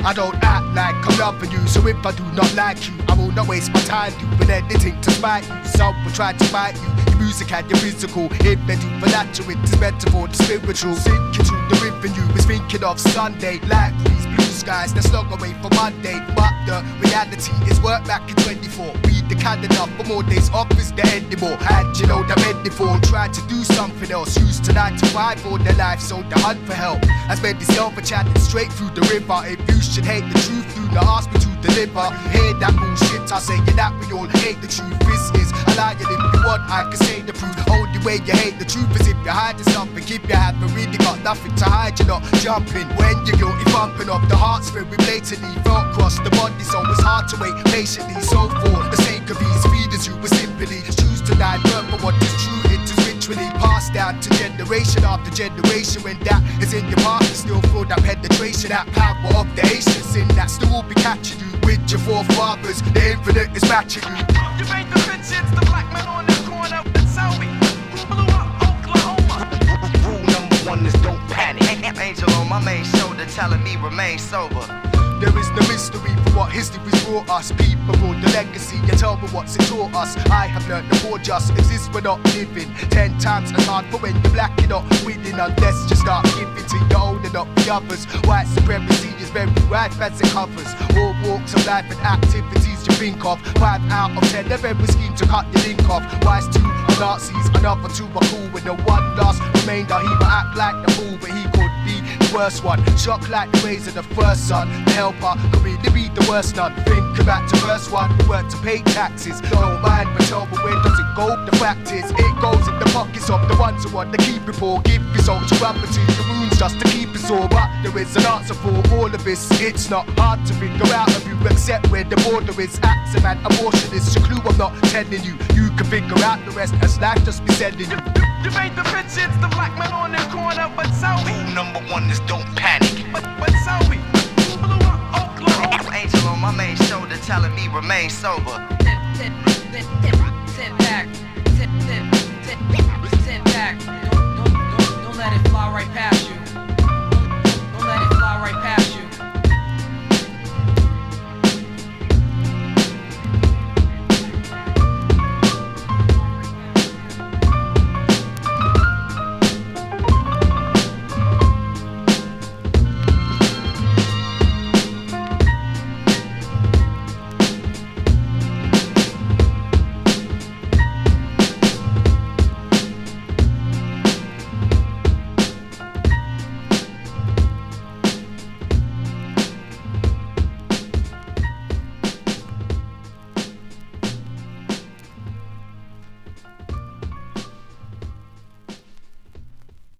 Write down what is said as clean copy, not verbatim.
I don't act like I'm loving you, so if I do not like you, I will not waste my time doing anything to spite you. Some will try to fight you, your music and your physical. If they do for natural, it is metaphor, the spiritual. Sinking to the river, you is thinking of Sunday. Like these blue skies, that's long away from Monday. But the reality is work back in 24. Read the calendar for more days off is the end anymore. And you know the many for try to do something else. Used to 9 to 5 for their life, so the hunt for help has made this self-chatting straight through the river. If you should hate the truth, do not ask me to deliver. Hear that bullshit, I say it that we all hate the truth. This is a lie, and if you want, I can say the proof. Only way you hate the truth is if you're hiding something. If you haven't really got nothing to hide, you're not jumping. When you're guilty, bumping up the heart's filled with blatantly felt cross the body, so it's hard to wait patiently. So for the sake of these feeders, you will simply choose to die firm for what is true. It is ritually passed down to generation after generation. When that is in your past, you still feel that penetration, that power of the ancient sin that still will be catching you with your forefathers. The infinite is matching you. You ain't the bitch, it's the black man on the corner. Tell me, who blew up Oklahoma? Rule number 1 is don't panic. Angel on my main shoulder telling me remain sober. There is no mystery for what history's brought us. People rule the legacy, you tell me what's it taught us. I have learned the poor just exist, we're not living 10 times as hard for when you're black, you're not winning. Unless you start giving to your own and not the others. White supremacy is very wide as it covers all walks of life and activities you think of. 5 out of 10 of every scheme to cut your link off. Wise 2 are Nazis, another 2 are cool. With the one last remainder, he will act like the fool, but he could be the worst one. Shock like the rays of the first sun. The helper could really be the worst none. Think about the first one, we work to pay taxes. Don't mind, but tell me where does it go? The fact is, it goes in the pockets of the ones who want to keep it poor. Give your soul to rubber to the wounds just to keep it sore. But there is an answer for all of this. It's not hard to figure out if you accept where the border is. Acts and abortion is your clue, I'm not telling you. You can figure out the rest as life just be sending you. You ain't the bitch, it's the black man on the corner. But tell me, Rule number 1 is don't panic. but tell me, who blew up Oklahoma? Angel on my main shoulder telling me remain sober. Sit back. Sit back. Don't let it fly right past you.